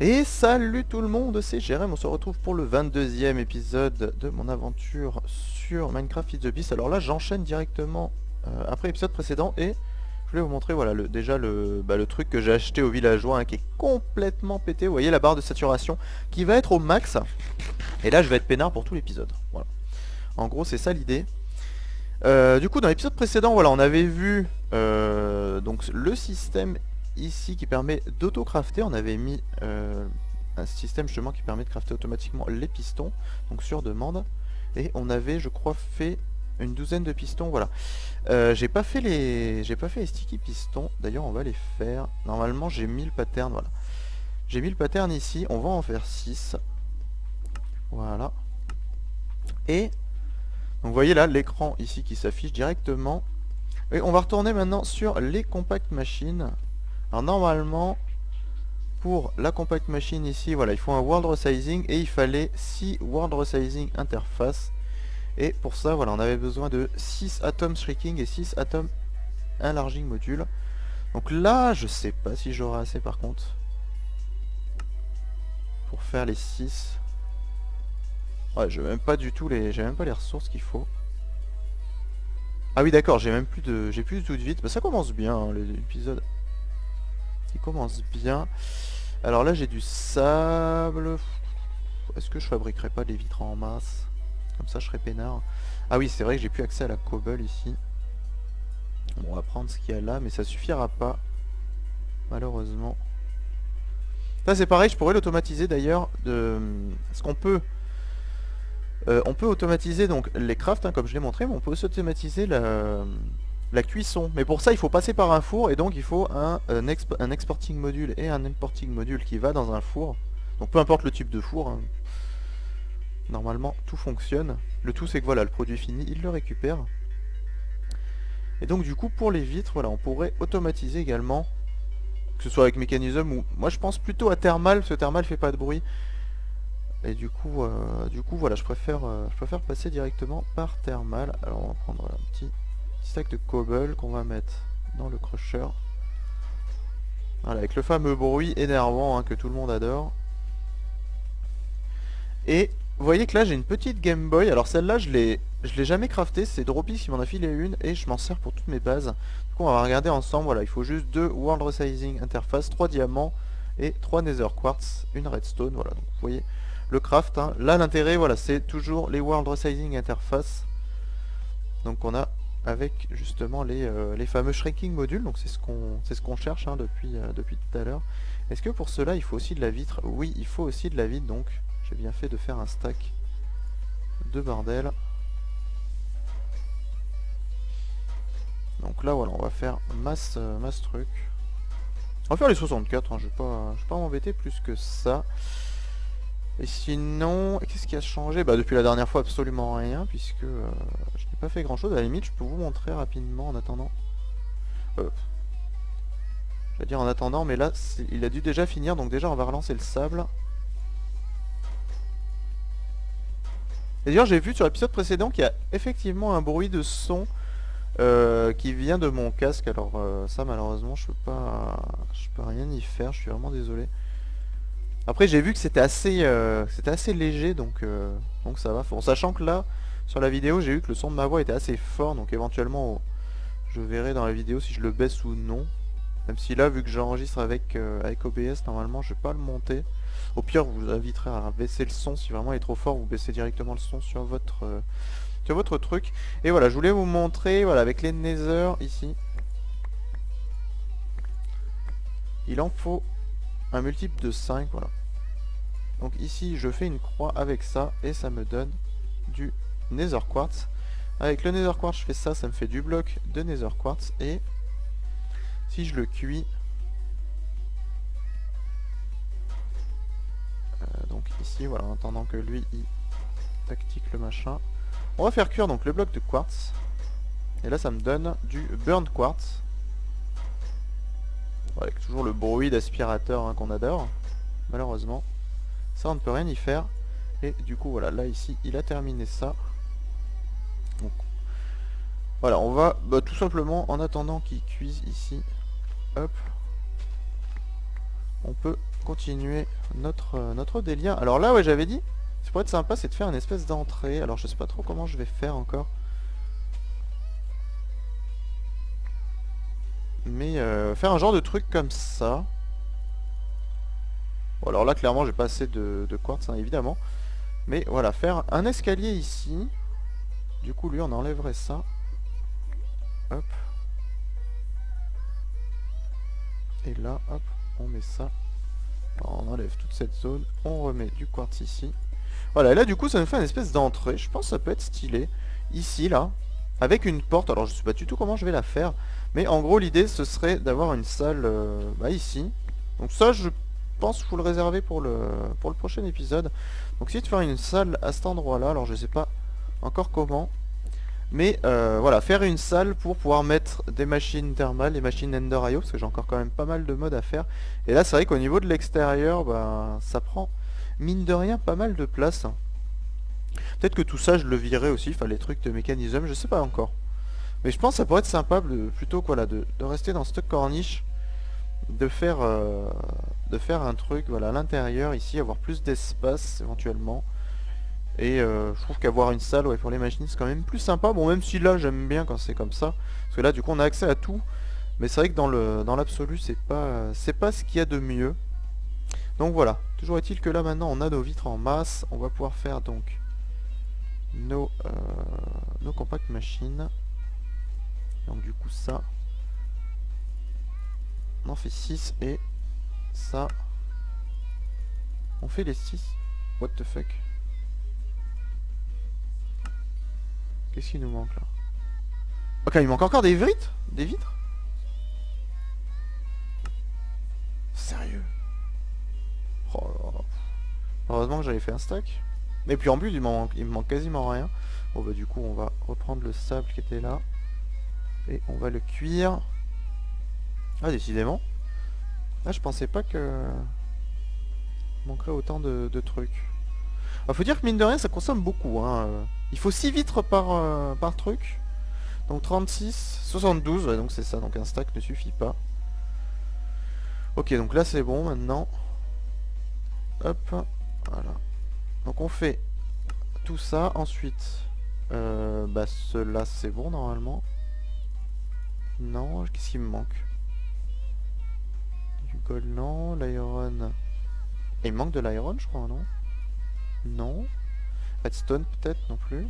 Et salut tout le monde, c'est Jérém, on se retrouve pour le 22e épisode de mon aventure sur Minecraft It's the Beast. Alors là j'enchaîne directement après l'épisode précédent et je voulais vous montrer voilà, le truc que j'ai acheté au villageois, hein, qui est complètement pété. Vous voyez la barre de saturation qui va être au max. Et là je vais être peinard pour tout l'épisode. Voilà. En gros c'est ça l'idée. Du coup dans l'épisode précédent voilà, on avait vu donc le système ici qui permet d'auto-crafter. On avait mis un système justement qui permet de crafter automatiquement les pistons, donc sur demande. Et on avait je crois fait une douzaine de pistons, voilà. J'ai pas fait les sticky pistons, d'ailleurs on va les faire. Normalement j'ai mis le pattern, voilà. J'ai mis le pattern ici, on va en faire 6. Voilà. Et donc vous voyez là l'écran ici qui s'affiche directement. Et on va retourner maintenant sur les compact machines. Alors normalement, pour la compact machine ici, voilà, il faut un world resizing et il fallait 6 world resizing interface. Et pour ça, voilà, on avait besoin de 6 atom shrinking et 6 atom enlarging module. Donc là, je sais pas si j'aurai assez par contre pour faire les 6. Ouais, j'ai même pas du tout j'ai même pas les ressources qu'il faut. Ah oui, d'accord, j'ai plus du tout de vite. Bah, ça commence bien, hein, l'épisode. Il commence bien. Alors là, j'ai du sable. Est-ce que je fabriquerai pas des vitres en masse? Comme ça, je serai peinard. Ah oui, c'est vrai que j'ai plus accès à la cobble ici. Bon, on va prendre ce qu'il y a là, mais ça suffira pas. Malheureusement. Ça, c'est pareil, je pourrais l'automatiser d'ailleurs. Parce qu'on peut... on peut automatiser donc les crafts, hein, comme je l'ai montré, mais on peut aussi automatiser la cuisson. Mais pour ça, il faut passer par un four, et donc il faut un exporting module et un importing module qui va dans un four. Donc peu importe le type de four, hein. Normalement, tout fonctionne. Le tout, c'est que voilà, le produit fini, il le récupère. Et donc du coup, pour les vitres, voilà, on pourrait automatiser également, que ce soit avec mécanisme ou... Moi, je pense plutôt à thermal, parce que thermal fait pas de bruit. Et du coup voilà, je préfère passer directement par thermal. Alors on va prendre un petit stack de cobble qu'on va mettre dans le crusher. Voilà, avec le fameux bruit énervant, hein, que tout le monde adore. Et vous voyez que là j'ai une petite Game Boy. Alors celle-là je l'ai jamais craftée, c'est Droppy qui m'en a filé une et je m'en sers pour toutes mes bases. Du coup on va regarder ensemble, voilà, il faut juste 2 World Resizing Interface, 3 diamants et 3 Nether Quartz, une Redstone, voilà, donc vous voyez le craft, hein. Là l'intérêt, voilà, c'est toujours les World Resizing Interface. Donc on a avec justement les fameux shrinking modules, donc c'est ce qu'on cherche, hein, depuis tout à l'heure. Est-ce que pour cela il faut aussi de la vitre? Oui, il faut aussi de la vitre, donc j'ai bien fait de faire un stack de bordel. Donc là voilà, on va faire masse truc. On va faire les 64, hein, je vais pas m'embêter plus que ça. Et sinon, qu'est-ce qui a changé? Bah depuis la dernière fois absolument rien, puisque je n'ai pas fait grand chose. À la limite, je peux vous montrer rapidement en attendant. Je vais dire en attendant, mais là il a dû déjà finir, donc déjà on va relancer le sable. Et d'ailleurs j'ai vu sur l'épisode précédent qu'il y a effectivement un bruit de son qui vient de mon casque. Alors ça malheureusement je peux rien y faire, je suis vraiment désolé. Après j'ai vu que c'était assez léger, donc ça va. En sachant que là sur la vidéo j'ai vu que le son de ma voix était assez fort, donc éventuellement je verrai dans la vidéo si je le baisse ou non. Même si là vu que j'enregistre avec OBS, normalement je vais pas le monter. Au pire je vous inviterai à baisser le son si vraiment il est trop fort, vous baissez directement le son sur votre truc. Et voilà, je voulais vous montrer, voilà, avec les Nether ici. Il en faut un multiple de 5, voilà. Donc ici, je fais une croix avec ça, et ça me donne du Nether Quartz. Avec le Nether Quartz, je fais ça, ça me fait du bloc de Nether Quartz, et si je le cuis, donc ici, voilà, en attendant que lui, il tactique le machin, on va faire cuire donc le bloc de quartz. Et là ça me donne du burnt quartz. Avec toujours le bruit d'aspirateur, hein, qu'on adore. Malheureusement. Ça on ne peut rien y faire. Et du coup voilà, là ici il a terminé ça. Donc voilà, on va tout simplement en attendant qu'il cuise ici. Hop. on peut continuer notre délire. Alors là, ouais, j'avais dit, ça pourrait être sympa, c'est de faire une espèce d'entrée. Alors je sais pas trop comment je vais faire encore. Mais faire un genre de truc comme ça. Bon, alors là, clairement, j'ai pas assez de quartz, hein, évidemment. Mais voilà, faire un escalier ici. Du coup, lui, on enlèverait ça. Hop. Et là, hop, on met ça. Alors, on enlève toute cette zone. On remet du quartz ici. Voilà, et là, du coup, ça nous fait une espèce d'entrée. Je pense que ça peut être stylé. Ici, là. Avec une porte. Alors, je sais pas du tout comment je vais la faire. Mais en gros, l'idée, ce serait d'avoir une salle ici. Donc ça, je pense qu'il faut le réserver pour le prochain épisode. Donc, essayer de faire une salle à cet endroit-là. Alors, je sais pas encore comment. Mais voilà, faire une salle pour pouvoir mettre des machines thermales, des machines Ender.io, parce que j'ai encore quand même pas mal de modes à faire. Et là, c'est vrai qu'au niveau de l'extérieur, bah, ça prend, mine de rien, pas mal de place. Peut-être que tout ça, je le virerai aussi, enfin les trucs de mécanisme, je sais pas encore. Mais je pense que ça pourrait être sympa, plutôt que, voilà, de rester dans cette corniche, de faire un truc, voilà, à l'intérieur, ici, avoir plus d'espace, éventuellement. Et je trouve qu'avoir une salle, ouais, pour les machines, c'est quand même plus sympa. Bon, même si là, j'aime bien quand c'est comme ça. Parce que là, du coup, on a accès à tout. Mais c'est vrai que dans l'absolu, c'est pas ce qu'il y a de mieux. Donc voilà. Toujours est-il que là, maintenant, on a nos vitres en masse. On va pouvoir faire, donc, nos compact machines. Donc, du coup, ça. On en fait 6. Et ça. On fait les 6. What the fuck? Qu'est-ce qu'il nous manque là? Ok, il manque encore des vitres? Des vitres? Sérieux? Oh là là. Heureusement que j'avais fait un stack. Et puis en plus, il me manque quasiment rien. Bon bah du coup, on va reprendre le sable qui était là. Et on va le cuire. Ah, décidément. Là, je pensais pas que... il manquerait autant de trucs. Alors, faut dire que mine de rien, ça consomme beaucoup, hein. Il faut 6 vitres par truc. Donc 36, 72, ouais, donc c'est ça, donc un stack ne suffit pas. Ok, donc là c'est bon maintenant. Hop, voilà. Donc on fait tout ça, ensuite, bah cela c'est bon normalement. Non, qu'est-ce qui me manque? Du gold, non, l'iron. Il me manque de l'iron, je crois, non? Non. Redstone peut-être non plus.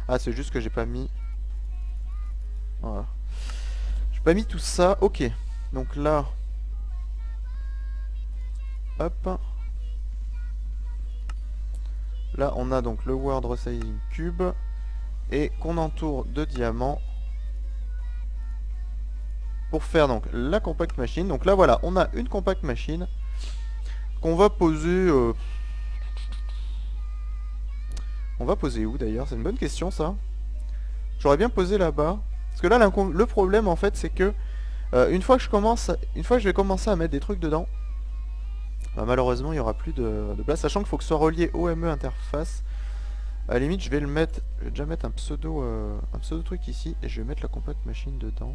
Ah, c'est juste que j'ai pas mis... Voilà. J'ai pas mis tout ça. Ok. Donc là... Hop. Là, on a donc le World Resizing Cube. Et qu'on entoure de diamants. Pour faire donc la compact machine. Donc là, voilà, on a une compact machine. Qu'on va poser... On va poser où d'ailleurs? C'est une bonne question ça. J'aurais bien posé là-bas. Parce que là le problème en fait c'est que une fois que je vais commencer à mettre des trucs dedans, bah, malheureusement il n'y aura plus de place. Sachant qu'il faut que ce soit relié OME interface. À la limite je vais déjà mettre un pseudo truc ici. Et je vais mettre la compact machine dedans.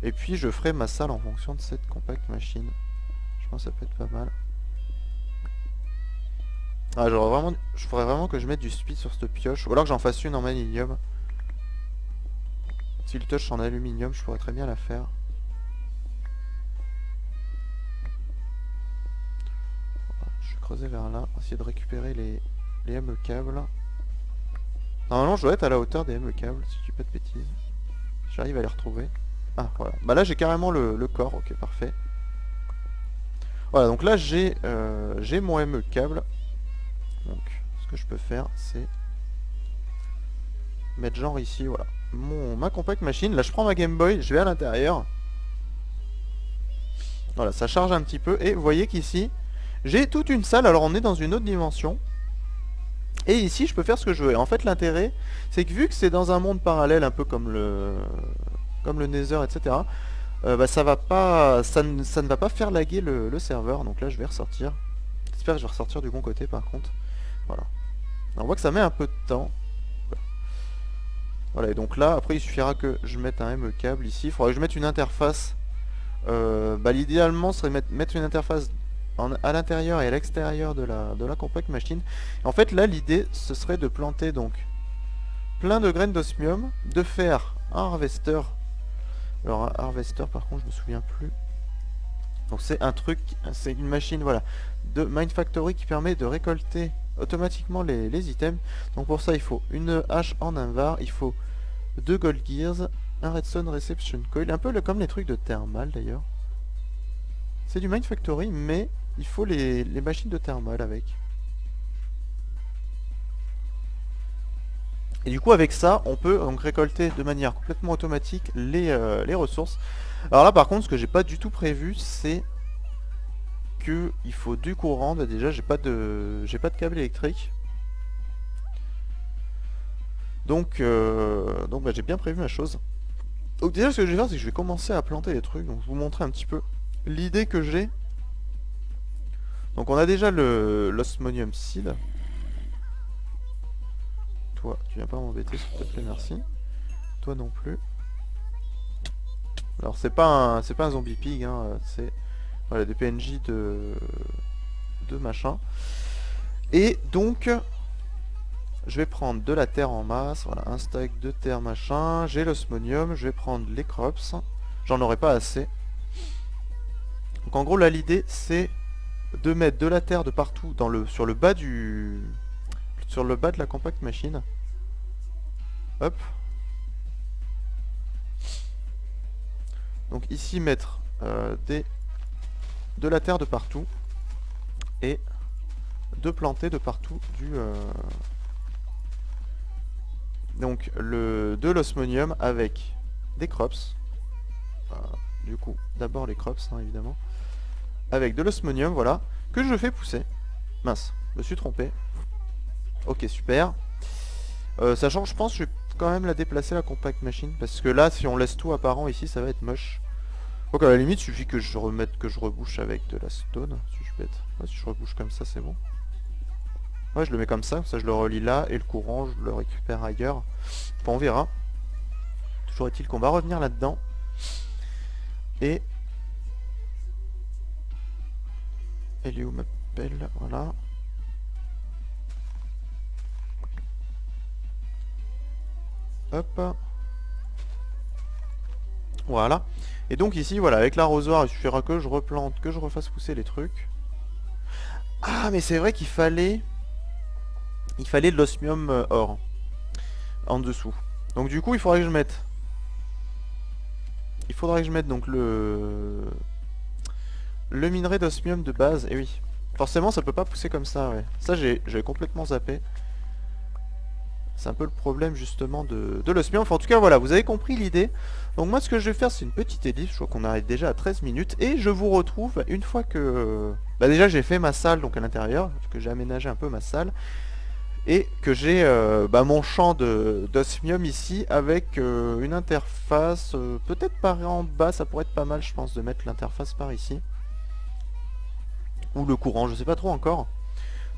Et puis je ferai ma salle en fonction de cette compact machine. Je pense que ça peut être pas mal. Ah, je ferais vraiment que je mette du speed sur cette pioche. Ou alors que j'en fasse une en magnésium. Si le touch en aluminium, je pourrais très bien la faire. Je vais creuser vers là. Essayer de récupérer les ME câbles. Normalement, je dois être à la hauteur des ME câbles, si je dis pas de bêtises. J'arrive à les retrouver. Ah, voilà. Bah là, j'ai carrément le corps. Ok, parfait. Voilà, donc là, j'ai mon ME câble. Donc, ce que je peux faire, c'est mettre genre ici, voilà, ma compact machine. Là, je prends ma Game Boy, je vais à l'intérieur. Voilà, ça charge un petit peu. Et vous voyez qu'ici, j'ai toute une salle. Alors, on est dans une autre dimension. Et ici, je peux faire ce que je veux. Et en fait, l'intérêt, c'est que vu que c'est dans un monde parallèle, un peu comme le Nether, etc., bah, ça ne va pas faire laguer le serveur. Donc là, je vais ressortir. J'espère que je vais ressortir du bon côté, par contre. Voilà. Alors, on voit que ça met un peu de temps. Voilà, et donc là, après, il suffira que je mette un ME câble ici. Il faudra que je mette une interface Bah, l'idéalement serait mettre une interface à l'intérieur et à l'extérieur de la compact machine. En fait là l'idée ce serait de planter donc plein de graines d'osmium, de faire un harvester. Alors un harvester par contre je me souviens plus. Donc c'est un truc, c'est une machine voilà de Mindfactory qui permet de récolter automatiquement les items. Donc pour ça il faut une hache en invar, il faut 2 gold gears, un redstone reception coil, un peu comme les trucs de thermal d'ailleurs. C'est du Mindfactory mais il faut les machines de thermal avec. Et du coup avec ça on peut donc récolter de manière complètement automatique les ressources. Alors là par contre ce que j'ai pas du tout prévu c'est que il faut du courant. Bah, déjà j'ai pas de câble électrique. Donc bah, j'ai bien prévu ma chose. Donc déjà ce que je vais faire c'est que je vais commencer à planter les trucs. Donc je vais vous montrer un petit peu l'idée que j'ai. Donc on a déjà l'osmonium seed. Toi, tu viens pas m'embêter s'il te plaît, merci. Toi non plus. Alors c'est pas un zombie pig, hein, c'est voilà, des PNJ de machin. Et donc je vais prendre de la terre en masse, voilà, un stack de terre machin, j'ai l'osmonium, je vais prendre les crops, j'en aurai pas assez. Donc en gros là l'idée c'est de mettre de la terre de partout sur le bas de la compact machine. Hop. Donc ici mettre de la terre de partout et de planter de partout donc de l'osmonium avec des crops. Du coup d'abord les crops évidemment. Avec de l'osmonium voilà que je fais pousser. Mince, je me suis trompé. Ok super. Sachant que je pense que je vais quand même la déplacer la compact machine parce que là si on laisse tout apparent ici ça va être moche. Donc à la limite il suffit que je rebouche avec de la stone si je suis bête. Ouais, si je rebouche comme ça c'est bon. Ouais je le mets comme ça je le relie là et le courant je le récupère ailleurs. Bon, on verra. Toujours est-il qu'on va revenir là-dedans. Et Elio m'appelle, voilà. Hop. Voilà. Et donc ici, voilà, avec l'arrosoir, il suffira que je replante, que je refasse pousser les trucs. Ah, mais c'est vrai qu'il fallait... Il fallait de l'osmium or. En dessous. Donc du coup, il faudrait que je mette... Il faudrait que je mette donc le minerai d'osmium de base. Et oui. Forcément, ça peut pas pousser comme ça, ouais. Ça, j'avais complètement zappé. C'est un peu le problème justement de l'osmium. Enfin en tout cas voilà, vous avez compris l'idée. Donc moi ce que je vais faire c'est une petite ellipse. Je crois qu'on arrive déjà à 13 minutes. Et je vous retrouve une fois que... Bah déjà j'ai fait ma salle donc à l'intérieur. Que j'ai aménagé un peu ma salle. Et que j'ai mon champ d'osmium ici avec une interface. Peut-être par en bas, ça pourrait être pas mal je pense de mettre l'interface par ici. Ou le courant, je sais pas trop encore.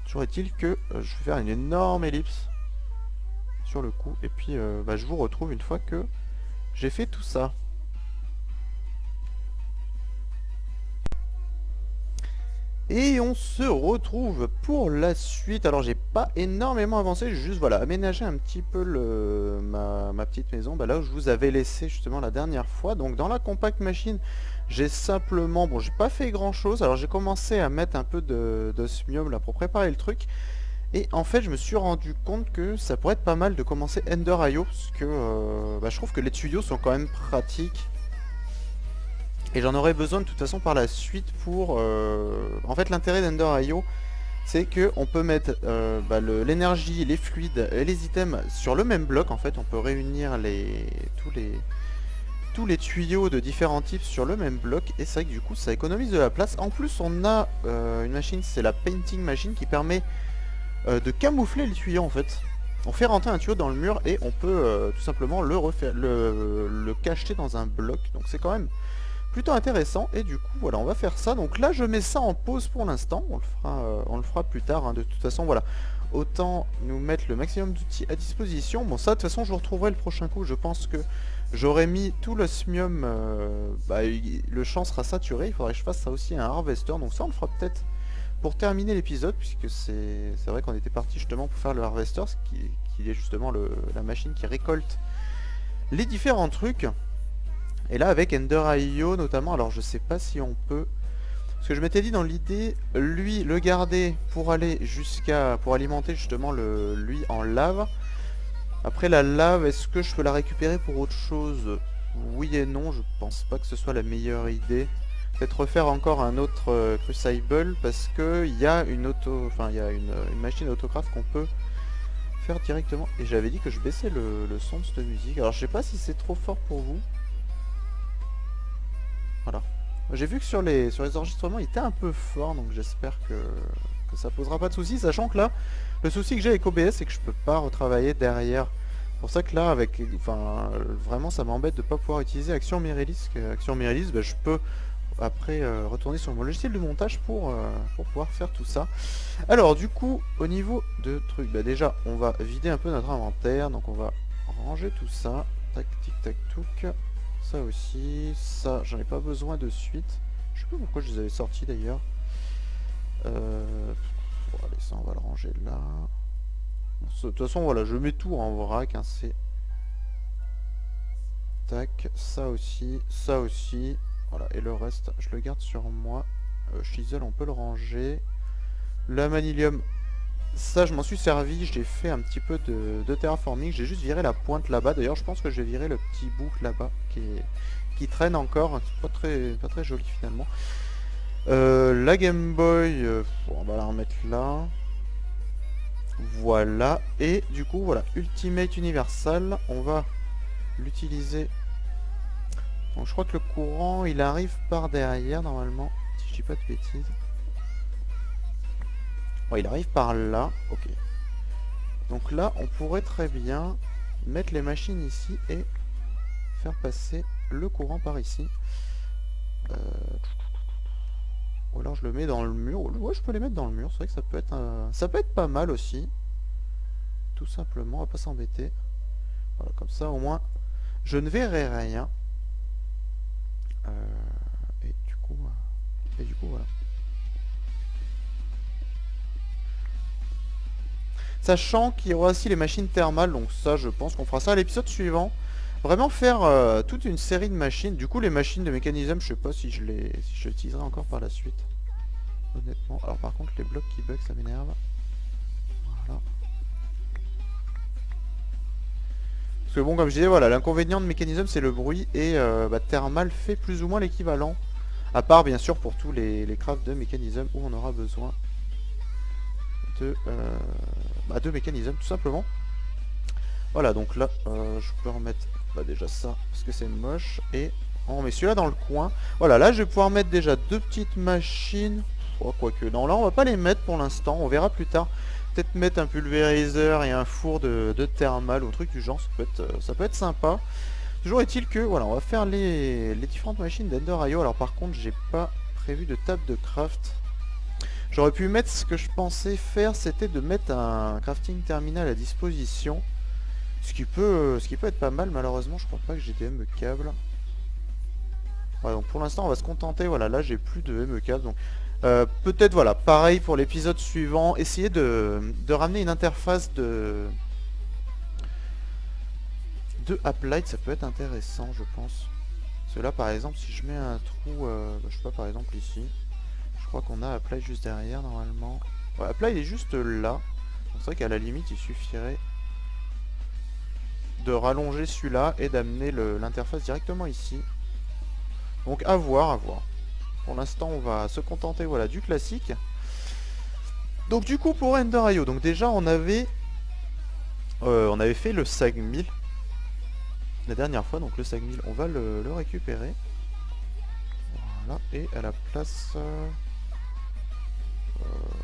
Toujours est-il que je vais faire une énorme ellipse sur le coup et puis je vous retrouve une fois que j'ai fait tout ça. Et on se retrouve pour la suite. Alors j'ai pas énormément avancé, j'ai juste voilà aménagé un petit peu ma petite maison là où je vous avais laissé justement la dernière fois. Donc dans la compact machine j'ai simplement, bon j'ai pas fait grand chose. Alors j'ai commencé à mettre un peu d'osmium là pour préparer le truc. Et en fait je me suis rendu compte que ça pourrait être pas mal de commencer Ender.io parce que je trouve que les tuyaux sont quand même pratiques. Et j'en aurais besoin de toute façon par la suite pour... En fait l'intérêt d'Ender.io c'est que on peut mettre l'énergie, les fluides et les items sur le même bloc. En fait on peut réunir tous les tuyaux de différents types sur le même bloc. Et c'est vrai que du coup ça économise de la place. En plus on a une machine, c'est la painting machine qui permet de camoufler les tuyaux en fait. On fait rentrer un tuyau dans le mur et on peut tout simplement le cacher dans un bloc. Donc c'est quand même plutôt intéressant. Et du coup voilà on va faire ça. Donc là je mets ça en pause pour l'instant. On le fera plus tard de toute façon voilà. Autant nous mettre le maximum d'outils à disposition. Bon ça de toute façon je vous retrouverai le prochain coup. Je pense que J'aurais mis tout l'osmium, le champ sera saturé, il faudrait que je fasse ça aussi un harvester, donc ça on le fera peut-être pour terminer l'épisode, puisque c'est vrai qu'on était parti justement pour faire le harvester, qui est justement la machine qui récolte les différents trucs. Et là avec Ender.io notamment, alors je sais pas si on peut... Parce que je m'étais dit dans l'idée, lui le garder pour aller pour alimenter justement lui en lave. Après la lave, est-ce que je peux la récupérer pour autre chose? Oui et non, je pense pas que ce soit la meilleure idée. Peut-être refaire encore un autre Crucible parce que il y a une machine autocraft qu'on peut faire directement. Et j'avais dit que je baissais le son de cette musique. Alors je sais pas si c'est trop fort pour vous. Voilà. J'ai vu que sur les enregistrements il était un peu fort, donc j'espère que ça posera pas de soucis, sachant que là, le souci que j'ai avec OBS, c'est que je peux pas retravailler derrière. C'est pour ça que là, vraiment ça m'embête de pas pouvoir utiliser Action Mirrorless. Action Mirrorless, je peux après retourner sur mon logiciel de montage pour pouvoir faire tout ça. Alors du coup, au niveau de trucs, déjà on va vider un peu notre inventaire, donc on va ranger tout ça. Tac, tic, tac, touc. Ça aussi, ça j'en ai pas besoin de suite. Je sais pas pourquoi je les avais sortis d'ailleurs. Bon, allez, ça on va le ranger là. De toute façon voilà, je mets tout en vrac, hein, c'est... Tac, ça aussi, voilà, et le reste je le garde sur moi. Chisel on peut le ranger. La manilium, ça je m'en suis servi, j'ai fait un petit peu de terraforming, j'ai juste viré la pointe là-bas. D'ailleurs je pense que je vais virer le petit bout là-bas qui traîne encore, c'est pas très joli finalement. La Game Boy, on va la remettre là. Voilà, et du coup voilà, Ultimate Universal, on va l'utiliser. Donc je crois que le courant il arrive par derrière normalement, si je dis pas de bêtises. Ouais, il arrive par là, ok. Donc là on pourrait très bien mettre les machines ici et faire passer le courant par ici. Ou alors je le mets dans le mur. Ouais, je peux les mettre dans le mur. C'est vrai que ça peut être pas mal aussi. Tout simplement, on va pas s'embêter. Voilà, comme ça au moins je ne verrai rien. Et du coup voilà. Sachant qu'il y aura aussi les machines thermales, donc ça je pense qu'on fera ça à l'épisode suivant. Vraiment faire toute une série de machines. Du coup les machines de mécanisme, je sais pas si je les utiliserai encore par la suite. Honnêtement. Alors par contre les blocs qui bug ça m'énerve. Voilà. Parce que bon comme je disais voilà, l'inconvénient de mécanisme c'est le bruit et thermal fait plus ou moins l'équivalent. À part bien sûr pour tous les crafts de mécanisme où on aura besoin de mécanisme tout simplement. Voilà donc là je peux remettre déjà ça parce que c'est moche et on met celui-là dans le coin. Voilà, là je vais pouvoir mettre déjà deux petites machines. Oh, quoique non, là on va pas les mettre pour l'instant, on verra plus tard. Peut-être mettre un pulvériseur et un four de thermal ou un truc du genre, ça peut être sympa. Toujours est-il que voilà, on va faire les différentes machines d'Ender.io. Alors par contre j'ai pas prévu de table de craft. J'aurais pu mettre, ce que je pensais faire, c'était de mettre un crafting terminal à disposition. Ce qui peut être pas mal, malheureusement, je crois pas que j'ai des ME câbles. Ouais, donc pour l'instant, on va se contenter, voilà, là j'ai plus de ME câbles. Donc peut-être, voilà, pareil pour l'épisode suivant, essayer de ramener une interface de Uplight, ça peut être intéressant, je pense. Parce que là, par exemple, si je mets un trou, je sais pas, par exemple ici. Je crois qu'on a Apply juste derrière normalement. Ouais, Apply il est juste là. C'est vrai qu'à la limite il suffirait de rallonger celui-là et d'amener l'interface directement ici. Donc à voir, à voir. Pour l'instant on va se contenter voilà, du classique. Donc du coup pour Ender.io, donc déjà on avait fait le SAG 1000 la dernière fois, donc le SAG 1000 on va le récupérer. Voilà, et à la place...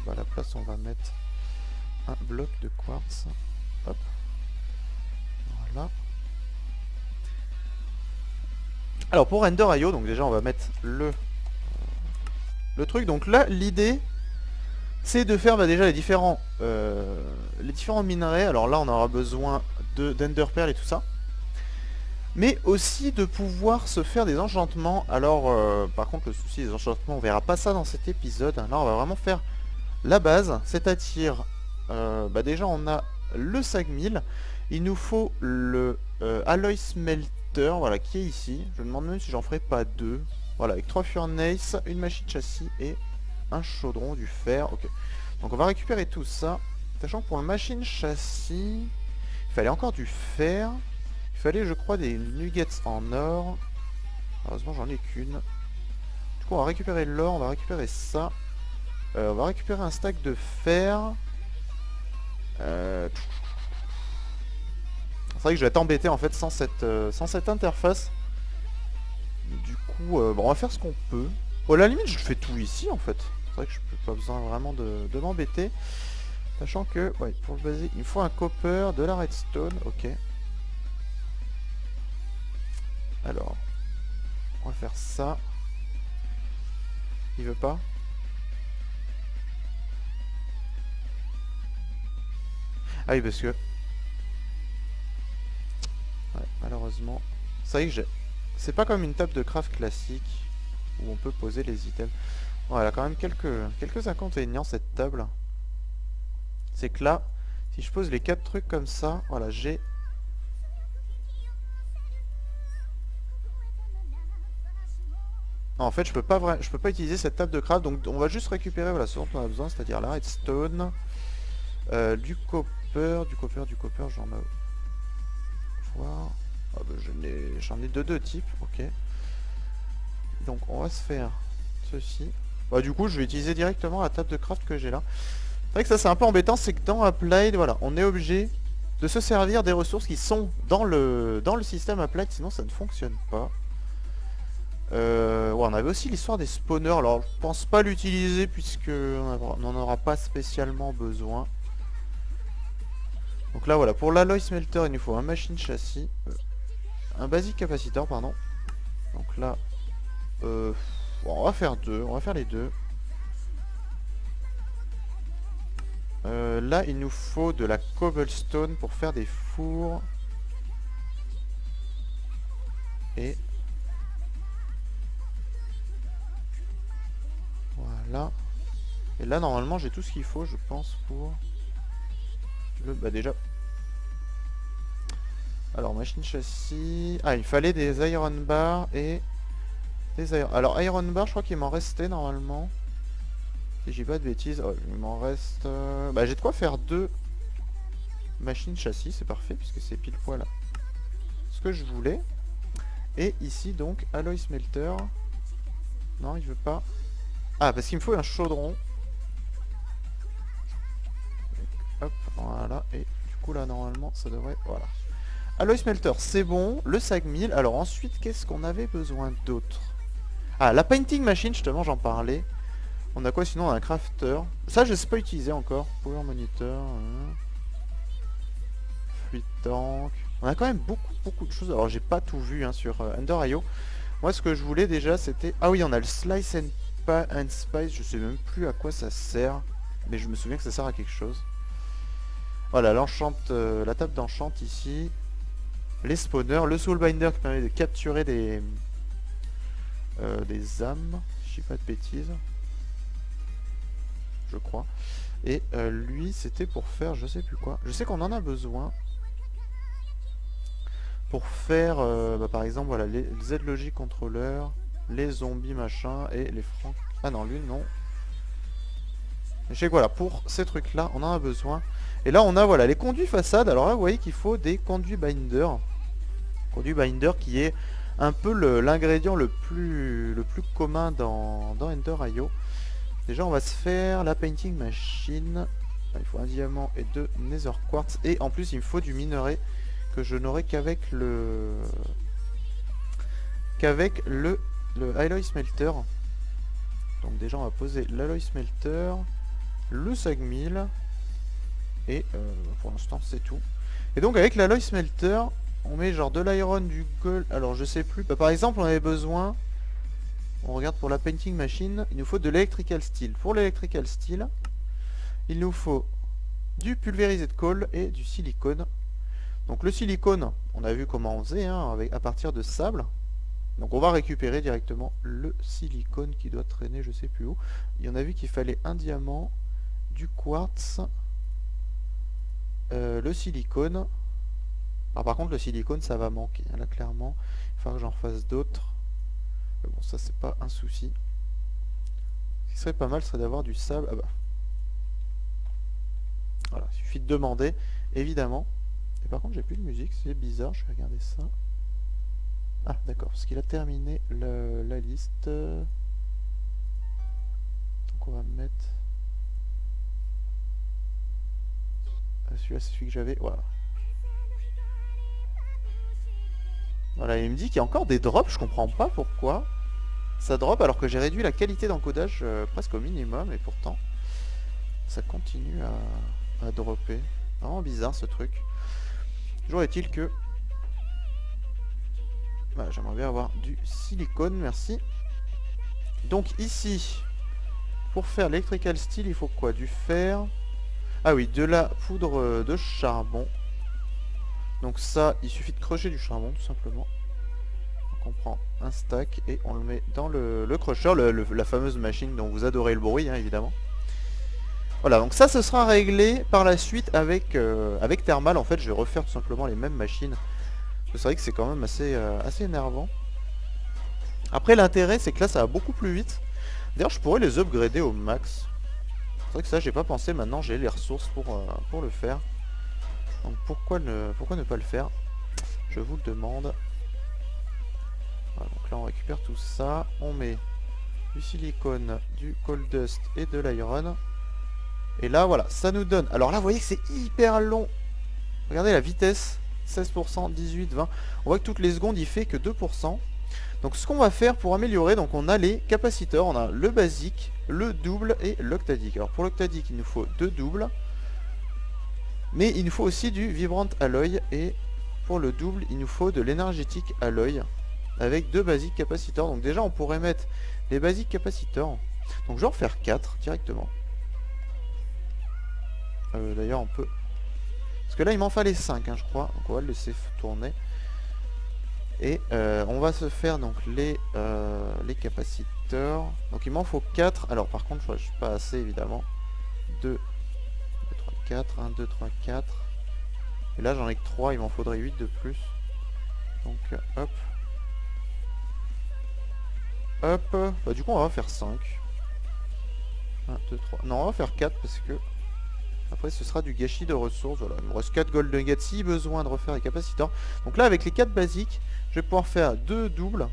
à la place on va mettre un bloc de quartz. Hop. Voilà. Alors pour Ender.io, donc déjà on va mettre le truc. Donc là l'idée c'est de faire déjà les différents minerais. Alors là on aura besoin d'Ender Pearl et tout ça. mais aussi de pouvoir se faire des enchantements. Alors par contre le souci des enchantements, on verra pas ça dans cet épisode. Là on va vraiment faire la base, c'est-à-dire bah déjà on a le SAG 1000, il nous faut le Alloy Smelter, voilà, qui est ici. Je me demande même si j'en ferai pas deux. Voilà, avec 3 Furnace, une machine châssis et un chaudron, du fer. Ok, donc on va récupérer tout ça, sachant que pour le machine châssis, il fallait encore du fer. Il fallait, je crois, des nuggets en or. Heureusement, j'en ai qu'une. Du coup, on va récupérer l'or, on va récupérer ça. On va récupérer un stack de fer. C'est vrai que je vais être embêté en fait sans cette interface. Du coup, bon, on va faire ce qu'on peut. Bon, à la limite, je fais tout ici en fait. C'est vrai que je n'ai pas besoin vraiment de m'embêter. Sachant que, ouais, pour le basique, il me faut un copper, de la redstone, ok. Alors, on va faire ça. Il veut pas? Ah oui, parce que... Ouais, malheureusement... C'est vrai que j'ai... C'est pas comme une table de craft classique, où on peut poser les items. Bon, elle a quand même quelques inconvénients, cette table. C'est que là, si je pose les 4 trucs comme ça, voilà, j'ai... Non, en fait, je peux pas utiliser cette table de craft, donc on va juste récupérer voilà, ce dont on a besoin, c'est-à-dire la redstone, du copper, j'en ai... Voir... Ah bah, j'en ai de deux types, ok. Donc on va se faire ceci. Bah du coup, je vais utiliser directement la table de craft que j'ai là. C'est vrai que ça c'est un peu embêtant, c'est que dans Applied, voilà, on est obligé de se servir des ressources qui sont dans le système Applied, sinon ça ne fonctionne pas. Ouais, on avait aussi l'histoire des spawners, alors je pense pas l'utiliser puisque on n'en aura pas spécialement besoin. Donc là voilà, pour l'alloy smelter il nous faut un machine châssis, un basic capacitor pardon. Donc là, bon, on va faire les deux. Là il nous faut de la cobblestone pour faire des fours. Et voilà. Et là normalement j'ai tout ce qu'il faut je pense pour le... Bah déjà... Alors machine châssis... Ah il fallait des iron bars et... Alors iron bar je crois qu'il m'en restait normalement. Si j'ai pas de bêtises, oh, il m'en reste... Bah j'ai de quoi faire deux machines châssis, c'est parfait puisque c'est pile poil ce que je voulais. Et ici donc alloy smelter. Non il veut pas. Ah parce qu'il me faut un chaudron. Hop, voilà, et du coup là normalement ça devrait... Voilà. Alloy smelter, c'est bon. Le SAG 1000. Alors ensuite, qu'est-ce qu'on avait besoin d'autre? Ah, la painting machine, justement, j'en parlais. On a quoi sinon? On a un crafter. Ça, je sais pas utiliser encore. Power monitor. Fluid tank. On a quand même beaucoup de choses. Alors j'ai pas tout vu hein, sur Ender.io. Moi ce que je voulais déjà c'était... Ah oui, on a le slice and spice. Je sais même plus à quoi ça sert. Mais je me souviens que ça sert à quelque chose. Voilà, la table d'enchant ici. Les spawners, le soulbinder qui permet de capturer des âmes, si je dis pas de bêtises. Je crois. Et lui, c'était pour faire je sais plus quoi. Je sais qu'on en a besoin. Pour faire, bah, par exemple, voilà, les Z-Logic controllers, les zombies machin, et les francs... Ah non, lui, non. Je sais que voilà, pour ces trucs-là, on en a besoin. Et là, on a voilà les conduits façades. Alors là, vous voyez qu'il faut des conduits binder. Conduit binder qui est un peu l'ingrédient le plus commun dans Ender.io. Déjà, on va se faire la painting machine. Il faut un diamant et deux nether quartz. Et en plus, il me faut du minerai que je n'aurai qu'avec le alloy smelter. Donc déjà, on va poser l'alloy smelter, le SAG 1000 et pour l'instant c'est tout. Et donc avec l'alloy smelter on met genre de l'iron, du gold, alors je sais plus, bah, par exemple on avait besoin, on regarde pour la painting machine, il nous faut de l'électrical steel. Pour l'électrical steel il nous faut du pulvérisé de coal et du silicone. Donc le silicone, on a vu comment on faisait, hein, à partir de sable. Donc on va récupérer directement le silicone qui doit traîner je sais plus où. Il y en a vu qu'il fallait un diamant, du quartz, le silicone. Alors par contre le silicone ça va manquer, hein, là clairement. Il faudra que j'en refasse d'autres. Mais bon ça c'est pas un souci. Ce qui serait pas mal serait d'avoir du sable. Ah bah. Voilà, il suffit de demander, évidemment. Et par contre j'ai plus de musique, c'est bizarre, je vais regarder ça. Ah d'accord, parce qu'il a terminé la liste. Donc on va mettre... Celui-là c'est celui que j'avais, voilà. Voilà, il me dit qu'il y a encore des drops, je comprends pas pourquoi. Ça drop alors que j'ai réduit la qualité d'encodage presque au minimum et pourtant ça continue à dropper. Vraiment bizarre ce truc. Toujours est-il que... Voilà, j'aimerais bien avoir du silicone, merci. Donc ici, pour faire l'électrical steel, il faut quoi? Du fer. Ah oui, de la poudre de charbon. Donc ça, il suffit de creuser du charbon tout simplement. Donc on prend un stack et on le met dans le crusher, la fameuse machine dont vous adorez le bruit, hein, évidemment. Voilà, donc ça ce sera réglé par la suite avec Thermal. En fait, je vais refaire tout simplement les mêmes machines. C'est vrai que c'est quand même assez énervant. Après, l'intérêt, c'est que là, ça va beaucoup plus vite. D'ailleurs, je pourrais les upgrader au max. C'est vrai que ça, j'ai pas pensé. Maintenant, j'ai les ressources pour le faire. Donc, pourquoi ne pas le faire? Je vous le demande. Voilà, donc là, on récupère tout ça. On met du silicone, du coal dust et de l'iron. Et là, voilà, ça nous donne... Alors là, vous voyez que c'est hyper long. Regardez la vitesse. 16%, 18, 20. On voit que toutes les secondes, il fait que 2%. Donc ce qu'on va faire pour améliorer, donc on a les capaciteurs, on a le basique, le double et l'octadique. Alors pour l'octadique, il nous faut 2 doubles. Mais il nous faut aussi du vibrant alloy. Et pour le double, il nous faut de l'énergétique alloy. Avec 2 basiques capaciteurs. Donc déjà, on pourrait mettre les basiques capaciteurs. Donc je vais en faire 4 directement. D'ailleurs, on peut... Parce que là, il m'en fallait 5, hein, je crois. Donc on va le laisser tourner. Et on va se faire donc les capaciteurs. Donc il m'en faut 4. Alors par contre, je suis pas assez évidemment. 2, 2, 3, 4. 1, 2, 3, 4. Et là, j'en ai que 3. Il m'en faudrait 8 de plus. Donc hop. Hop. Bah, du coup, on va faire 5. 1, 2, 3. Non, on va faire 4 parce que... Après ce sera du gâchis de ressources. Voilà, il me reste 4 gold nuggets si besoin de refaire les capaciteurs. Donc là avec les 4 basiques, je vais pouvoir faire 2 doubles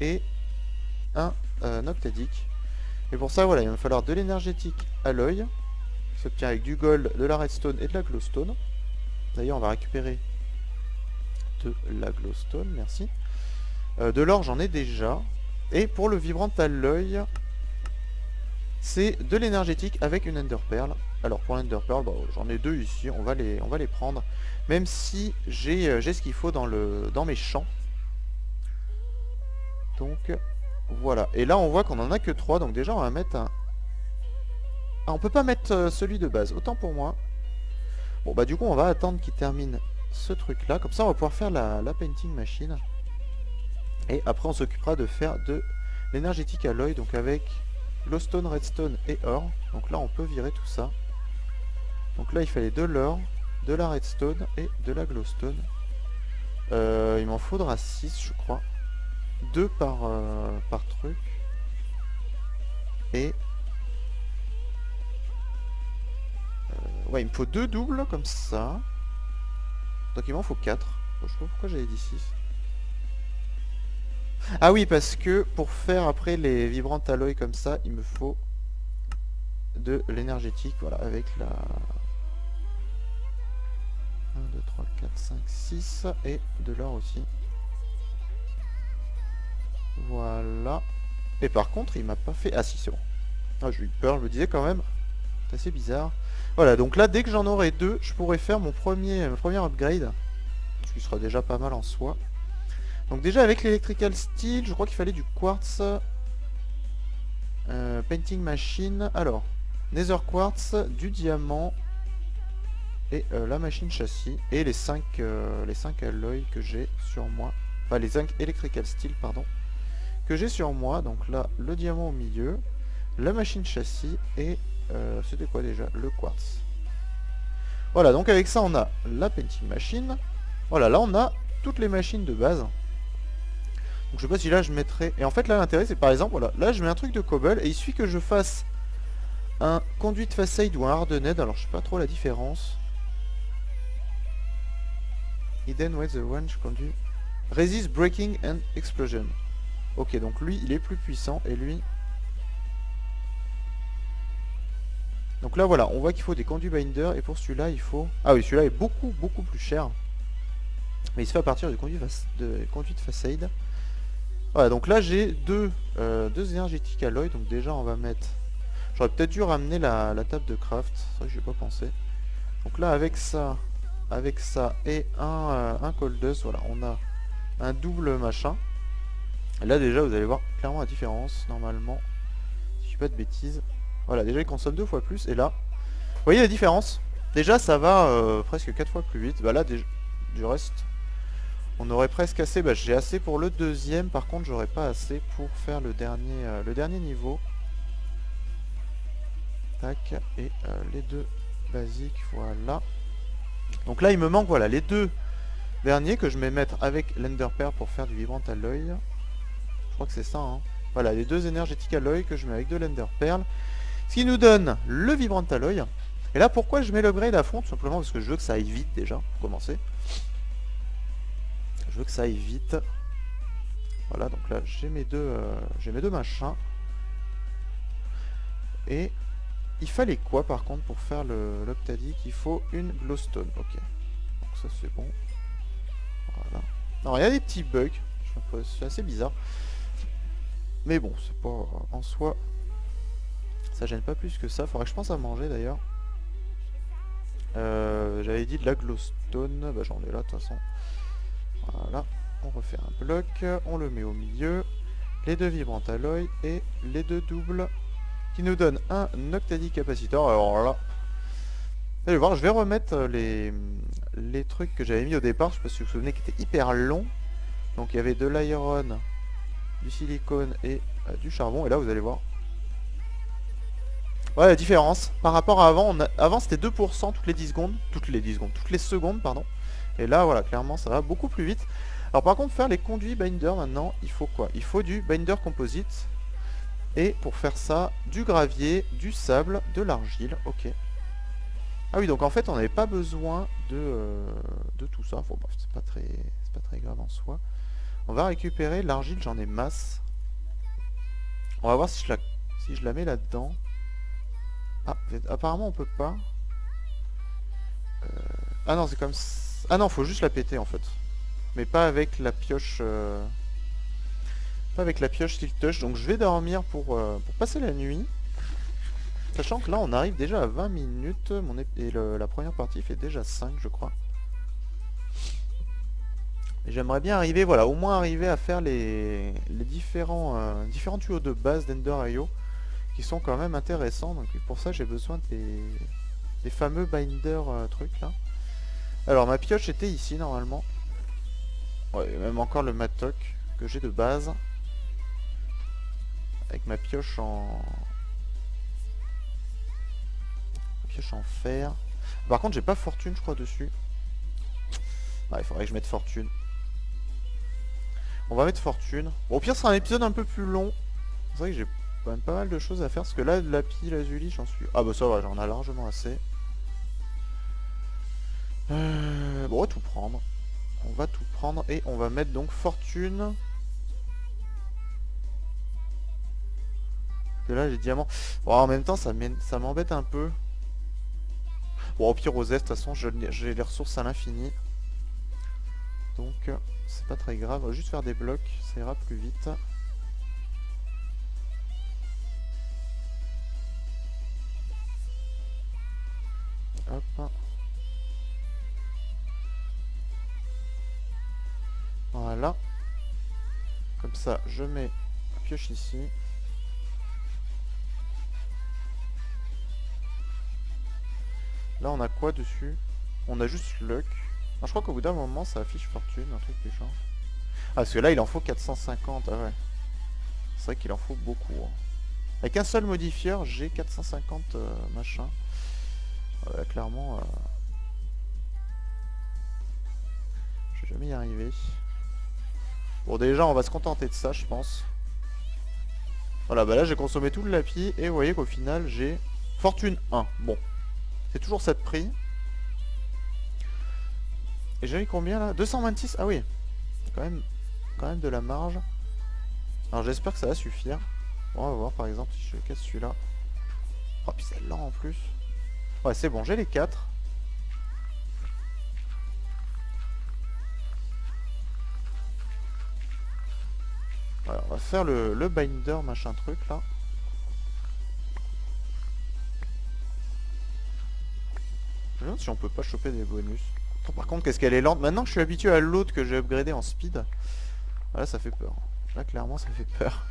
et un octadique. Et pour ça voilà, il va me falloir de l'énergétique alloy, qui s'obtient avec du gold, de la redstone et de la glowstone. D'ailleurs on va récupérer de la glowstone, merci. De l'or j'en ai déjà. Et pour le vibrant alloy, c'est de l'énergétique avec une ender pearl. Alors pour l'ender pearl, bah, j'en ai 2 ici, on va les prendre. Même si j'ai ce qu'il faut dans mes champs. Donc voilà. Et là on voit qu'on en a que 3. Donc déjà on va mettre un... Ah, on peut pas mettre celui de base, autant pour moi. Bon bah du coup on va attendre qu'il termine ce truc là. Comme ça on va pouvoir faire la painting machine. Et après on s'occupera de faire de l'énergétique alloy. Donc avec glowstone, redstone et or. Donc là on peut virer tout ça. Donc là il fallait de l'or, de la redstone et de la glowstone. Il m'en faudra 6 je crois. 2 par truc. Et... ouais il me faut 2 doubles comme ça. Donc il m'en faut 4. Je sais pas pourquoi j'avais dit 6. Ah oui parce que pour faire après les vibrantes alloy comme ça, il me faut de l'énergétique. Voilà avec la... 1, 2, 3, 4, 5, 6 et de l'or aussi. Voilà. Et par contre, il m'a pas fait... Ah si, c'est bon. Ah, j'ai eu peur, je me disais quand même. C'est assez bizarre. Voilà, donc là, dès que j'en aurai 2, je pourrai faire mon premier upgrade. Ce qui sera déjà pas mal en soi. Donc déjà, avec l'électrical steel, je crois qu'il fallait du quartz. Painting machine. Alors, nether quartz, du diamant. et la machine châssis et les 5 alloys que j'ai sur moi. Enfin les 5 electrical steel pardon que j'ai sur moi. Donc là le diamant au milieu, la machine châssis et c'était quoi déjà? Le quartz. Voilà, donc avec ça on a la painting machine. Voilà, là on a toutes les machines de base. Donc je sais pas si là je mettrais... Et en fait là l'intérêt c'est par exemple, voilà, là je mets un truc de cobble et il suffit que je fasse un conduite facade ou un hardened. Alors je sais pas trop la différence. Hidden with the range conduit. Resist breaking and explosion. Ok, donc lui il est plus puissant et lui... Donc là voilà, on voit qu'il faut des conduits binder et pour celui-là il faut... Ah oui, celui-là est beaucoup plus cher. Mais il se fait à partir du conduite facade. Voilà, donc là j'ai deux énergétiques alloys. Donc déjà on va mettre... J'aurais peut-être dû ramener la table de craft. C'est vrai que j'ai pas pensé. Donc là avec ça et un coldus, voilà, on a un double machin. Et là déjà vous allez voir clairement la différence normalement. Si je dis pas de bêtises. Voilà, déjà il consomme 2 fois plus. Et là, vous voyez la différence? Déjà ça va presque 4 fois plus vite. Bah là du reste, on aurait presque assez. Bah j'ai assez pour le deuxième. Par contre j'aurais pas assez pour faire le dernier niveau. Tac. Et les deux basiques, voilà. Donc là il me manque voilà les deux derniers que je vais mettre avec l'Ender Pearl pour faire du vibrant alloy. Je crois que c'est ça hein. Voilà les deux énergétiques alloy que je mets avec de l'Ender Pearl. Ce qui nous donne le vibrant alloy. Et là pourquoi je mets l'upgrade à fond? Tout simplement parce que je veux que ça aille vite déjà, pour commencer. Je veux que ça aille vite. Voilà, donc là j'ai mes deux machins. Et il fallait quoi par contre pour faire l'Optadic? Il faut une glowstone, ok. Donc ça c'est bon. Voilà. Alors il y a des petits bugs, c'est assez bizarre. Mais bon, c'est pas en soi... Ça gêne pas plus que ça. Faudrait que je pense à manger d'ailleurs. J'avais dit de la glowstone. Bah j'en ai là de toute façon. Voilà. On refait un bloc. On le met au milieu. Les deux vibrant alloy et les deux doubles qui nous donnent un Octadic capacitor. Alors là, vous allez voir, je vais remettre les trucs que j'avais mis au départ. Je sais pas si vous vous souvenez qui étaient hyper longs. Donc il y avait de l'iron, du silicone et du charbon. Et là vous allez voir. Ouais, la différence par rapport à avant, avant c'était 2% toutes les 10 secondes, toutes les secondes, pardon. Et là, voilà, clairement, ça va beaucoup plus vite. Alors par contre, faire les conduits binder maintenant, il faut quoi? Il faut du binder composite. Et pour faire ça, du gravier, du sable, de l'argile, ok. Ah oui, donc en fait, on n'avait pas besoin de tout ça. Bon, bref, c'est pas très grave en soi. On va récupérer l'argile, j'en ai masse. On va voir si je la mets là-dedans. Ah, apparemment on peut pas. Ah non, c'est comme... Ah non, faut juste la péter en fait. Mais pas avec la pioche... Pas avec la pioche Steel Touch. Donc je vais dormir pour passer la nuit. Sachant que là on arrive déjà à 20 minutes. Et la première partie fait déjà 5 je crois. Et j'aimerais bien arriver, voilà, au moins arriver à faire les différents tuyaux de base d'Ender.io qui sont quand même intéressants. Donc pour ça j'ai besoin des fameux binder trucs là. Alors ma pioche était ici normalement. Ouais, même encore le matok que j'ai de base. Avec ma pioche en fer. Par contre j'ai pas fortune je crois dessus. Ouais, il faudrait que je mette fortune. On va mettre fortune. Bon, au pire ce sera un épisode un peu plus long. C'est vrai que j'ai quand même pas mal de choses à faire. Parce que là, lapis, lazuli, j'en suis... Ah bah ça va, j'en ai largement assez. Bon, on va tout prendre. On va tout prendre et on va mettre donc fortune. Parce que là, j'ai diamant. Bon, en même temps, ça m'embête un peu. Bon, au pire, aux de toute façon, j'ai les ressources à l'infini. Donc, c'est pas très grave. On va juste faire des blocs, ça ira plus vite. Hop. Voilà. Comme ça, je mets la pioche ici. Là, on a quoi dessus? On a juste luck. Non, je crois qu'au bout d'un moment ça affiche fortune, un truc du genre. Ah parce que là il en faut 450, ah ouais. C'est vrai qu'il en faut beaucoup. Hein. Avec un seul modifieur, j'ai 450 machin. Clairement, je vais jamais y arriver. Bon déjà on va se contenter de ça je pense. Voilà, bah là j'ai consommé tout le lapis et vous voyez qu'au final j'ai fortune 1. Bon, c'est toujours cette prix. Et j'avais combien là? 226. Ah oui, quand même de la marge. Alors j'espère que ça va suffire. Bon, on va voir par exemple si je casse celui-là. Oh puis c'est lent en plus. Ouais c'est bon, j'ai les 4. Voilà, on va faire le binder machin truc là. Je me demande si on peut pas choper des bonus. Attends, par contre qu'est-ce qu'elle est lente. Maintenant que je suis habitué à l'autre que j'ai upgradé en speed. Là ça fait peur. Là clairement ça fait peur.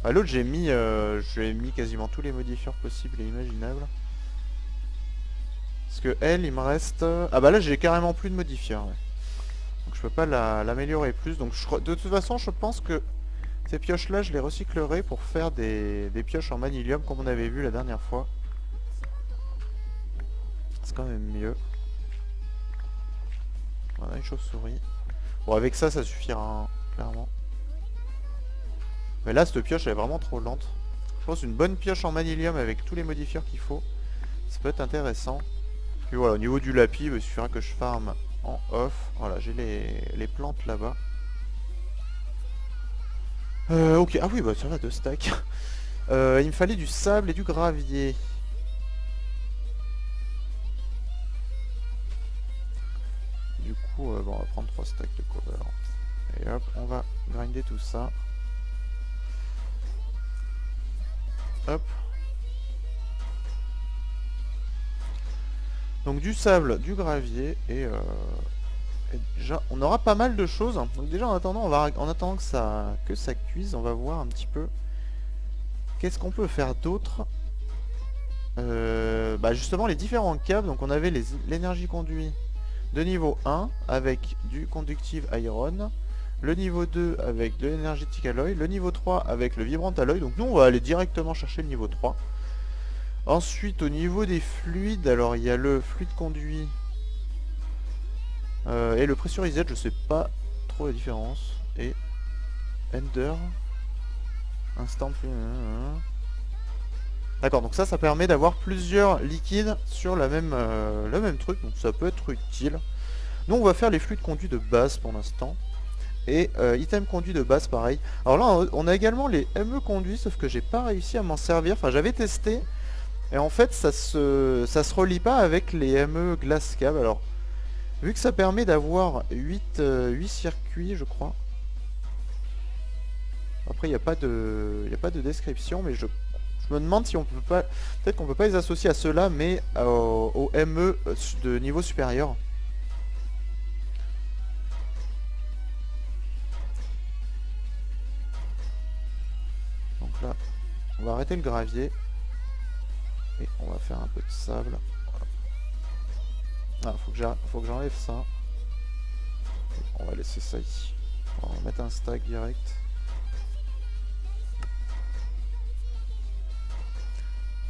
À l'autre j'ai mis quasiment tous les modifieurs possibles et imaginables. Parce que elle il me reste... Ah bah là j'ai carrément plus de modifieurs. Ouais. Donc je peux pas l'améliorer plus. Donc de toute façon je pense que ces pioches là je les recyclerai pour faire des pioches en manilium comme on avait vu la dernière fois. C'est quand même mieux. Voilà une chauve-souris. Bon avec ça ça suffira hein, clairement. Mais là cette pioche elle est vraiment trop lente. Je pense une bonne pioche en manilium avec tous les modifieurs qu'il faut. Ça peut être intéressant. Puis voilà au niveau du lapis il suffira que je farme en off. Voilà j'ai les plantes là-bas. Ok, ah oui bah ça va 2 stacks. Il me fallait du sable et du gravier. Du coup bon, on va prendre 3 stacks de cover. Et hop, on va grinder tout ça. Hop. Donc du sable, du gravier et déjà on aura pas mal de choses. Donc déjà en attendant, en attendant que ça cuise, on va voir un petit peu qu'est-ce qu'on peut faire d'autre. Bah justement les différents câbles. Donc on avait l'énergie conduit de niveau 1 avec du conductive iron, le niveau 2 avec de l'énergétique alloy, le niveau 3 avec le vibrant alloy. Donc nous on va aller directement chercher le niveau 3. Ensuite au niveau des fluides, alors il y a le fluide conduit et le pressurisé, je sais pas trop la différence. Et Ender Instant fluide. D'accord, donc ça permet d'avoir plusieurs liquides sur le même truc, donc ça peut être utile. Nous on va faire les fluides conduits de base pour l'instant. Et item conduit de base pareil. Alors là on a également les ME conduits, sauf que j'ai pas réussi à m'en servir. Enfin j'avais testé. Et en fait ça se relie pas avec les ME glass cab. Alors vu que ça permet d'avoir 8 circuits je crois. Après il n'y a pas de description, mais je me demande si on peut pas. Peut-être qu'on peut pas les associer à ceux-là, mais au ME de niveau supérieur. Donc là, on va arrêter le gravier. Et on va faire un peu de sable. Voilà. Ah, faut que j'enlève ça. On va laisser ça ici. On va mettre un stack direct.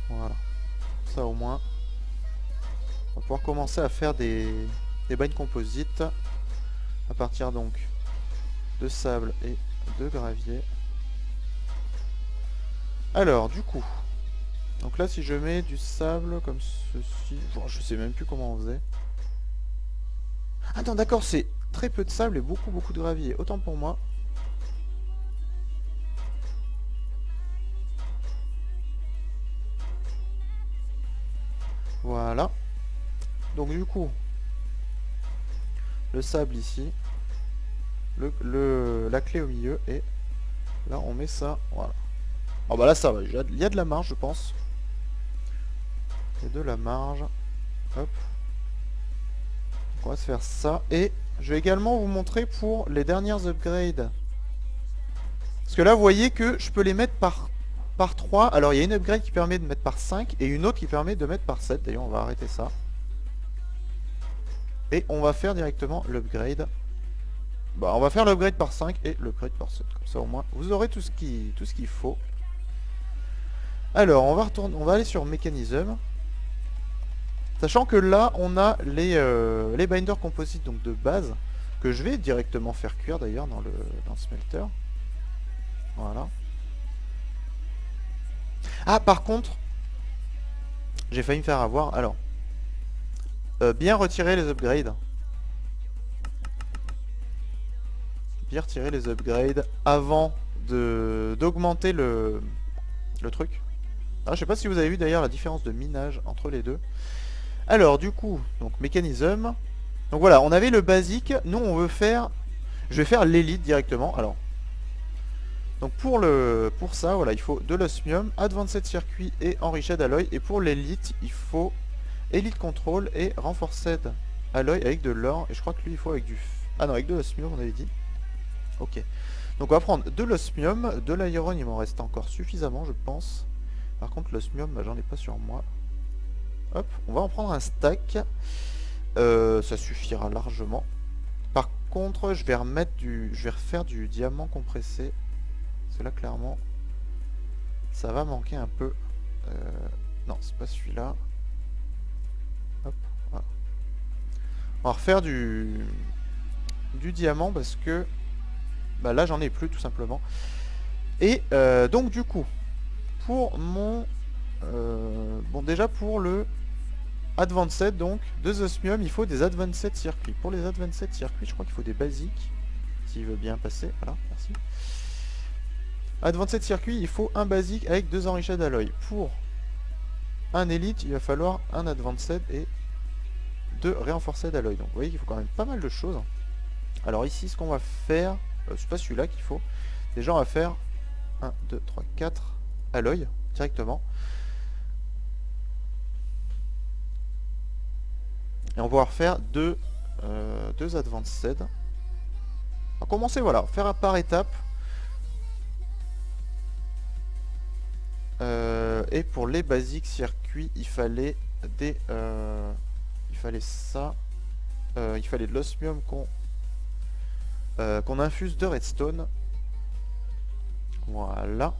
Voilà. Ça au moins. On va pouvoir commencer à faire des bains composites. À partir donc de sable et de gravier. Alors du coup. Donc là si je mets du sable comme ceci. Bon, je sais même plus comment on faisait. Ah non d'accord, c'est très peu de sable et beaucoup de gravier. Autant pour moi. Voilà. Donc du coup, le sable ici, la clé au milieu, et là on met ça, voilà. Oh bah là ça va, il y a de la marge je pense. Il y a de la marge. Hop. Donc on va se faire ça. Et je vais également vous montrer pour les dernières upgrades. Parce que là vous voyez que je peux les mettre par 3. Alors il y a une upgrade qui permet de mettre par 5 et une autre qui permet de mettre par 7. D'ailleurs on va arrêter ça. Et on va faire directement l'upgrade. Bah, on va faire l'upgrade par 5 et l'upgrade par 7. Comme ça au moins, vous aurez tout ce qu'il faut. Alors, on va aller sur mécanisme. Sachant que là, on a les binders composites donc de base, que je vais directement faire cuire d'ailleurs dans le smelter. Voilà. Ah, par contre, j'ai failli me faire avoir. Alors, bien retirer les upgrades. Bien retirer les upgrades avant d'augmenter le truc. Ah, je sais pas si vous avez vu d'ailleurs la différence de minage entre les deux. Alors du coup, donc mécanisme. Donc voilà, on avait le basique. Nous on veut faire... Je vais faire l'élite directement. Alors, donc pour ça, voilà, il faut de l'osmium, advanced circuit et enriched alloy. Et pour l'élite, il faut elite control et renforced alloy avec de l'or. Et je crois que lui il faut avec du... Ah non, avec de l'osmium on avait dit. Ok. Donc on va prendre de l'osmium, de l'iron, il m'en reste encore suffisamment je pense. Par contre l'osmium, bah, j'en ai pas sur moi. Hop, on va en prendre un stack. Ça suffira largement. Par contre, je vais refaire du diamant compressé. Parce que là, clairement, ça va manquer un peu. Non, c'est pas celui-là. Hop, voilà. On va refaire du diamant parce que bah, là, j'en ai plus tout simplement. Et donc, du coup, pour mon... bon, déjà pour le Advanced, donc, de osmium, il faut des Advanced circuits. Pour les Advanced circuits, je crois qu'il faut des basiques. S'il veut bien passer, voilà, merci. Advanced circuit, il faut un basique avec 2 enriched alloy. Pour un élite, il va falloir un Advanced et 2 reinforced alloy. Donc vous voyez qu'il faut quand même pas mal de choses. Alors ici, ce qu'on va faire, c'est pas celui-là qu'il faut. Déjà, on va faire 1, 2, 3, 4 alloy directement. Et on va pouvoir faire deux advanced. On va commencer, voilà, faire par étape. Et pour les basiques circuits, il fallait des... il fallait ça. Il fallait de l'osmium qu'on infuse de redstone. Voilà.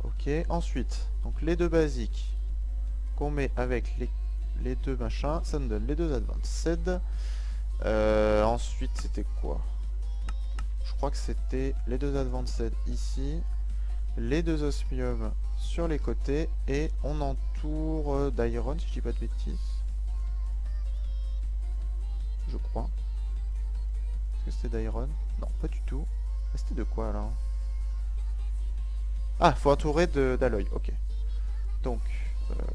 Ok, ensuite, donc les deux basiques qu'on met avec les deux machins, ça nous donne les deux advanced. Ensuite, c'était quoi? Je crois que c'était les deux advanced ici, les deux osmium sur les côtés, et on entoure d'iron, si je dis pas de bêtises. Je crois. Est-ce que c'était d'iron? Non, pas du tout. C'était de quoi alors? Ah, faut entourer d'alloy, ok. Donc,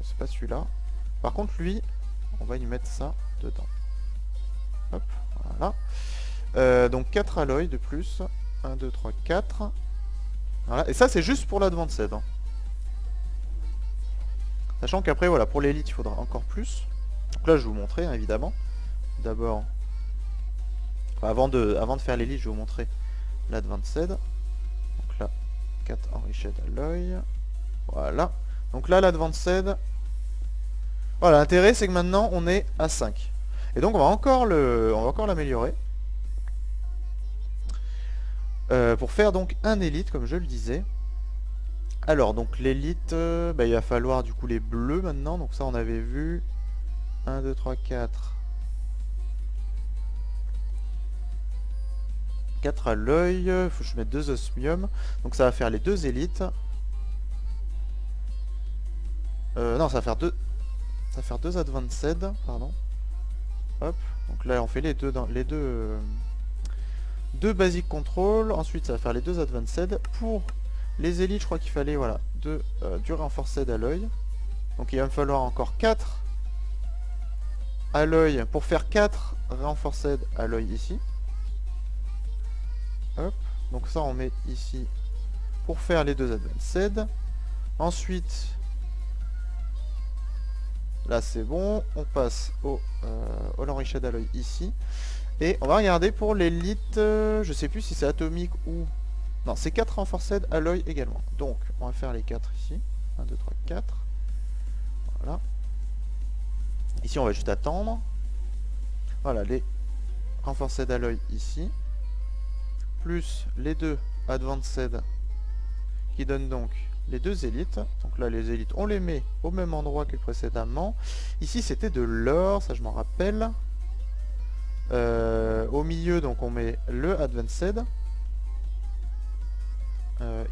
c'est pas celui-là. Par contre, lui, on va y mettre ça dedans. Hop, voilà. Donc 4 alloys de plus. 1, 2, 3, 4. Voilà. Et ça, c'est juste pour l'advanced. Hein. Sachant qu'après, voilà, pour l'élite, il faudra encore plus. Donc là, je vais vous montrer, hein, évidemment. D'abord, enfin, avant de faire l'élite, je vais vous montrer l'advanced. Donc là, 4 enriched alloy. Voilà. Donc là, l'advanced... Voilà, l'intérêt, c'est que maintenant, on est à 5. Et donc, on va encore l'améliorer. Pour faire donc un élite, comme je le disais. Alors, donc l'élite, bah, il va falloir du coup les bleus maintenant. Donc ça, on avait vu. 1, 2, 3, 4. 4 à l'œil. Faut que je mette 2 osmium. Donc ça va faire les 2 élites. Non, ça va faire 2. Ça va faire 2 advanced, pardon. Hop. Donc là, on fait les deux deux basic control. Ensuite, ça va faire les 2 advanced. Pour les élites, je crois qu'il fallait, voilà, du renforced alloy. Donc il va me falloir encore 4 alloy pour faire 4 renforced alloy ici. Hop. Donc ça, on met ici pour faire les 2 advanced. Ensuite, là c'est bon, on passe au enriched alloy ici. Et on va regarder pour l'élite, je sais plus si c'est atomique ou... Non, c'est 4 renforced alloy également. Donc, on va faire les 4 ici. 1, 2, 3, 4. Voilà. Ici, on va juste attendre. Voilà, les renforcés d'alloy ici. Plus les deux advanced qui donnent donc les deux élites. Donc là, les élites, on les met au même endroit que précédemment. Ici, c'était de l'or, ça je m'en rappelle. Au milieu, donc on met le advanced.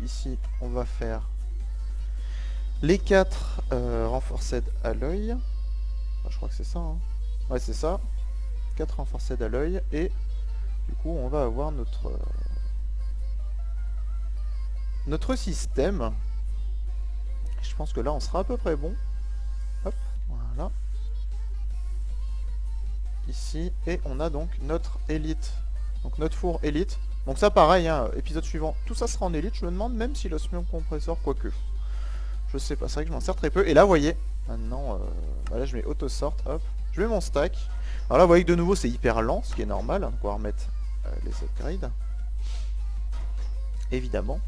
Ici, on va faire les 4 renforcés alloy. Enfin, je crois que c'est ça. Hein. Ouais, c'est ça. 4 renforcés d'alloy. Et du coup, on va avoir notre système. Je pense que là, on sera à peu près bon. Hop, voilà. Ici. Et on a donc notre élite. Donc notre four élite. Donc ça, pareil, hein, épisode suivant. Tout ça sera en élite. Je me demande même si l'osmium compresseur, quoique. Je sais pas, c'est vrai que je m'en sers très peu. Et là, vous voyez, maintenant, là, je mets auto-sort, hop. Je mets mon stack. Alors là, vous voyez que de nouveau, c'est hyper lent, ce qui est normal. Donc on va remettre les upgrades. Évidemment.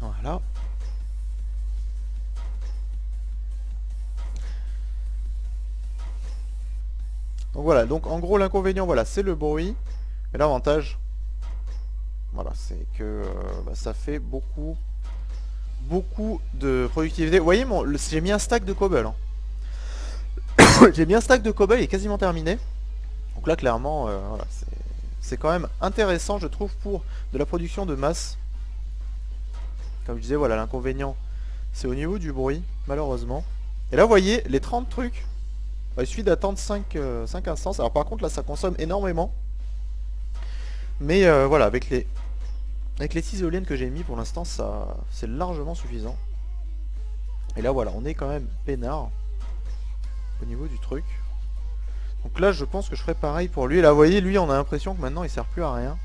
Voilà. Donc voilà, donc en gros, l'inconvénient, voilà, c'est le bruit. Mais l'avantage, voilà, c'est que ça fait beaucoup de productivité. Vous voyez, j'ai mis un stack de cobble. Hein. J'ai mis un stack de cobble, il est quasiment terminé. Donc là, clairement, voilà, c'est quand même intéressant, je trouve, pour de la production de masse. Comme je disais, voilà, l'inconvénient, c'est au niveau du bruit, malheureusement. Et là, vous voyez, les 30 trucs, il suffit d'attendre 5 instances. Alors par contre, là, ça consomme énormément. Mais voilà, avec les 6 éoliennes que j'ai mis pour l'instant, ça c'est largement suffisant. Et là, voilà, on est quand même peinard au niveau du truc. Donc là, je pense que je ferai pareil pour lui. Et là, vous voyez, lui, on a l'impression que maintenant, il sert plus à rien.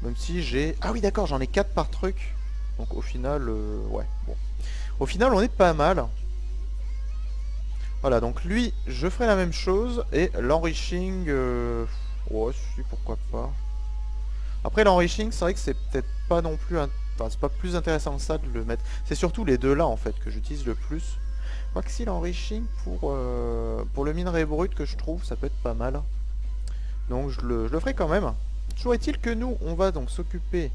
Même si j'ai... Ah oui, d'accord, j'en ai 4 par truc. Donc au final, ouais, bon. Au final, on est pas mal. Voilà, donc lui, je ferai la même chose. Et l'enriching... ouais, si, pourquoi pas. Après, l'enriching, c'est vrai que c'est peut-être pas non plus... Enfin, c'est pas plus intéressant que ça de le mettre. C'est surtout les deux là, en fait, que j'utilise le plus. Quoique si l'enriching pour le minerai brut que je trouve, ça peut être pas mal. Donc je le ferai quand même. Toujours est-il que nous, on va donc s'occuper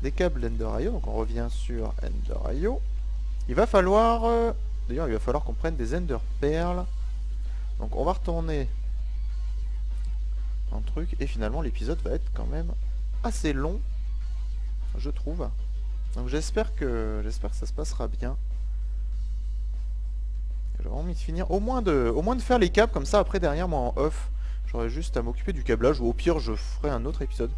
des câbles Ender.io. Donc on revient sur Ender.io. Il va falloir... D'ailleurs, il va falloir qu'on prenne des Ender Pearls. Donc on va retourner dans le truc. Et finalement, l'épisode va être quand même assez long, je trouve. Donc j'espère que ça se passera bien. J'ai vraiment envie de finir. Au moins de faire les câbles, comme ça après derrière moi en off. J'aurais juste à m'occuper du câblage, ou au pire je ferai un autre épisode.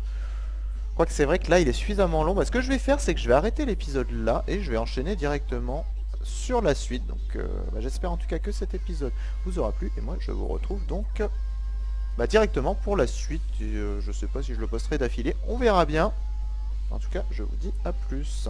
Quoique c'est vrai que là il est suffisamment long. Ce que je vais faire, c'est que je vais arrêter l'épisode là et je vais enchaîner directement sur la suite. Donc j'espère en tout cas que cet épisode vous aura plu. Et moi je vous retrouve donc directement pour la suite. Et, je sais pas si je le posterai d'affilée, on verra bien. En tout cas je vous dis à plus.